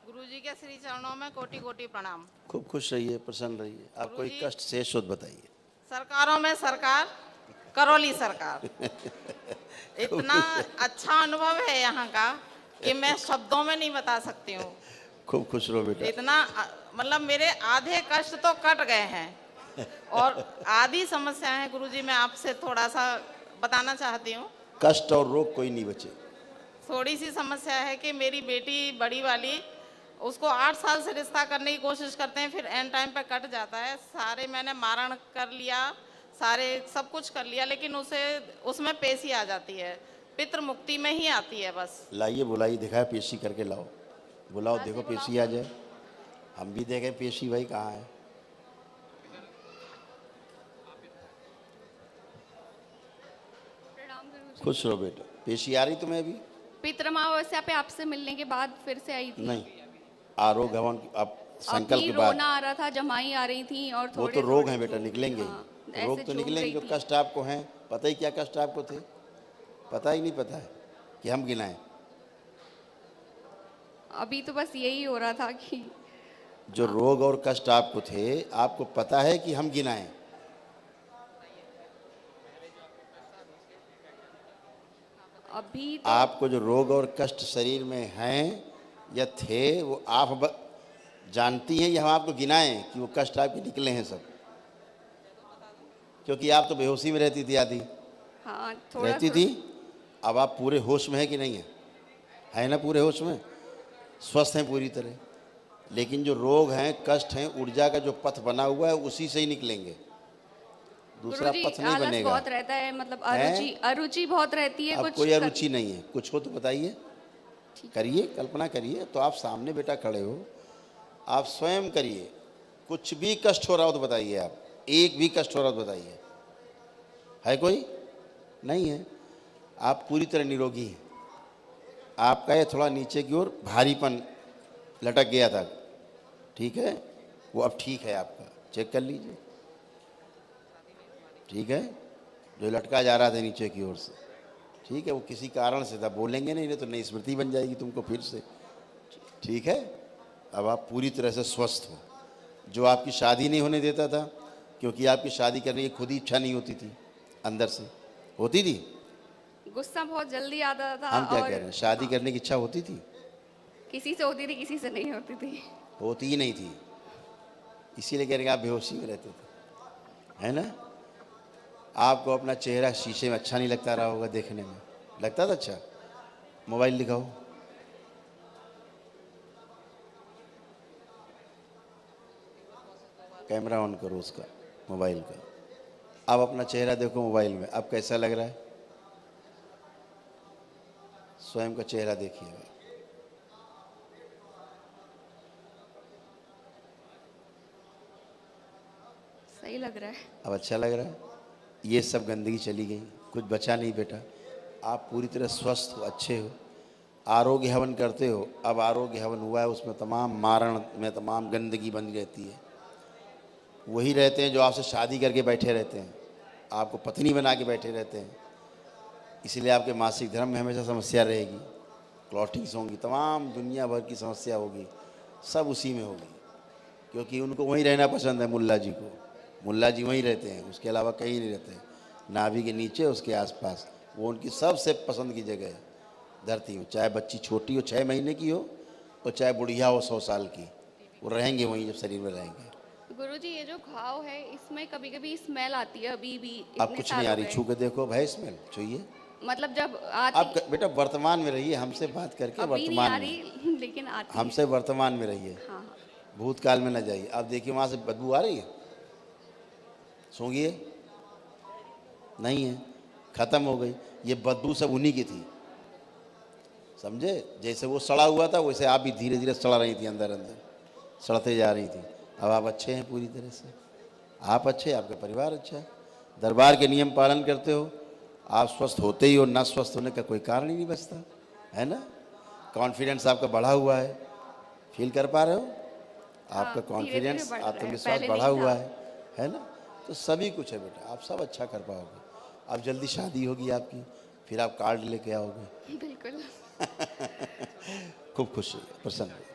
गुरुजी के श्री चरणों में कोटि कोटि प्रणाम। खूब खुश रहिए, प्रसन्न रहिए। आप कोई गुरुजी, कष्ट से शुद्ध बताइए। सरकारों में सरकार, करौली सरकार। इतना अच्छा अनुभव है यहाँ का कि मैं शब्दों में नहीं बता सकती हूँ। खूब खुश रहो बेटा। इतना मतलब मेरे आधे कष्ट तो कट गए हैं और आधी समस्या है गुरुजी, मैं आपसे थोड़ा सा बताना चाहती हूँ। कष्ट और रोग कोई नहीं बचे। थोड़ी सी समस्या है कि मेरी बेटी बड़ी वाली, उसको 8 साल से रिश्ता करने की कोशिश करते हैं, फिर एंड टाइम पे कट जाता है। सारे मैंने मारण कर लिया, सारे सब कुछ कर लिया, लेकिन उसे उसमें पेशी आ जाती है, पितृ मुक्ति में ही आती है बस। लाइए, बुलाइए, दिखाए, पेशी करके लाओ। बुलाओ, हाँ जी, देखो बुलाओ। पेशी आ जाए। हम भी देखें पेशी भाई कहाँ है। प्रणाम गुरुजी। खुश रहो बेटा। पेशी आ रही तुम्हें अभी? पितृमावस्या पे आपसे मिलने के बाद फिर से आई थी। नहीं, आरोग्य हवन आप संकल्प अभी के बाद। रोना आ रहा था, जमाई आ रही थी और वो थोड़े तो रोग थोड़े हैं बेटा, जो- निकलेंगे हाँ, ही। ऐसे रोग तो चूम निकलेंगे। रही जो थी। कष्ट आपको हैं, पता ही क्या कष्ट आपको थे? पता ही नहीं पता है कि हम गिनाएं। अभी तो बस यही हो रहा था कि जो रोग और कष्ट आपको थे, आपको पता है कि हम गिनाएं? अभी तो आपको जो रोग और कष्ट शरीर में हैं या थे, वो आप जानती हैं या हम आपको गिनाएं कि वो कष्ट आपके निकले हैं सब? क्योंकि आप तो बेहोशी में रहती थी आधी, हाँ थोड़ा रहती थोड़ा थी। अब आप पूरे होश में है कि नहीं है? है ना पूरे होश में? स्वस्थ हैं पूरी तरह। लेकिन जो रोग हैं, कष्ट हैं, ऊर्जा का जो पथ बना हुआ है उसी से ही निकलेंगे, दूसरा गुरुजी पथ नहीं आलस बनेगा। बहुत रहता है, मतलब हैं? अरुचि अरुचि बहुत रहती है अब कुछ कोई अरुचि नहीं है, कुछ हो तो बताइए। करिए, कल्पना करिए। तो आप सामने बेटा खड़े हो, आप स्वयं करिए। कुछ भी कष्ट हो रहा हो तो बताइए। आप एक भी कष्ट हो रहा हो तो बताइए। है कोई? नहीं है। आप पूरी तरह निरोगी हैं। आपका ये थोड़ा नीचे की ओर भारीपन लटक गया था, ठीक है, वो अब ठीक है। आपका चेक कर लीजिए, ठीक है। जो लटका जा रहा था नीचे की ओर से, ठीक है, वो किसी कारण से था। बोलेंगे नहीं तो नई स्मृति बन जाएगी तुमको फिर से, ठीक है। अब आप पूरी तरह से स्वस्थ हो। जो आपकी शादी नहीं होने देता था, क्योंकि आपकी शादी करने की खुद ही इच्छा नहीं होती थी, अंदर से होती थी। गुस्सा बहुत जल्दी आता था। हम क्या और कह रहे हैं, शादी हाँ, करने की इच्छा होती थी? किसी से होती थी, किसी से नहीं होती थी। होती ही नहीं थी। इसीलिए कह रहे हैं आप बेहोशी में रहते थे, है ना। आपको अपना चेहरा शीशे में अच्छा नहीं लगता रहा होगा देखने में। लगता था अच्छा? मोबाइल दिखाओ। कैमरा ऑन करो उसका, मोबाइल का। अब अपना चेहरा देखो मोबाइल में, अब कैसा लग रहा है? स्वयं का चेहरा देखिएगा। सही लग रहा है। अब अच्छा लग रहा है? ये सब गंदगी चली गई, कुछ बचा नहीं बेटा। आप पूरी तरह स्वस्थ हो, अच्छे हो। आरोग्य हवन करते हो। अब आरोग्य हवन हुआ है, उसमें तमाम मारण में तमाम गंदगी बनी रहती है। वही रहते हैं जो आपसे शादी करके बैठे रहते हैं, आपको पत्नी बना के बैठे रहते हैं। इसीलिए आपके मासिक धर्म में हमेशा समस्या रहेगी, क्लॉटिंग्स होंगी, तमाम दुनिया भर की समस्या होगी, सब उसी में होगी। क्योंकि उनको वहीं रहना पसंद है, मुल्ला जी को। मुल्ला जी वहीं रहते हैं, उसके अलावा कहीं नहीं रहते हैं। नाभि के नीचे, उसके आसपास, वो उनकी सबसे पसंद की जगह है धरती में। चाहे बच्ची छोटी हो, 6 महीने की हो, और चाहे बुढ़िया हो 100 साल की, वो रहेंगे वहीं जब शरीर में रहेंगे। गुरुजी ये जो घाव है, इसमें कभी कभी स्मेल आती है, अभी भी अब इतने कुछ साल नहीं आ हो रही, गए। छू के देखो भाई, स्मेल छुइए। मतलब जब आप आती, बेटा वर्तमान में रहिए, हमसे बात करके अभी नहीं वर्तमान आ में, रही लेकिन आती है। हमसे वर्तमान में रहिए, हाँ हाँ। भूतकाल में न जाइए। आप देखिए वहाँ से बदबू आ रही है, सूंघिए, नहीं है, खत्म हो गई। ये बदबू सब उन्हीं की थी, समझे। जैसे वो सड़ा हुआ था, वैसे आप भी धीरे धीरे सड़ रही थी, अंदर अंदर सड़ते जा रही थी। अब आप अच्छे हैं पूरी तरह से, आप अच्छे, आपका परिवार अच्छा है, दरबार के नियम पालन करते हो, आप स्वस्थ होते ही हो। ना स्वस्थ होने का कोई कारण ही नहीं बचता, है ना। कॉन्फिडेंस आपका बढ़ा हुआ है, फील कर पा रहे हो? आपका हाँ, धीरे-धीरे कॉन्फिडेंस, बढ़ रहा है, आत्मविश्वास पहले बढ़ा नहीं हुआ था। है ना। तो सभी कुछ है बेटा, आप सब अच्छा कर पाओगे। अब जल्दी शादी होगी आपकी, फिर आप कार्ड लेके आओगे। बिल्कुल। खूब खुश रहिए, प्रसन्न रहिए।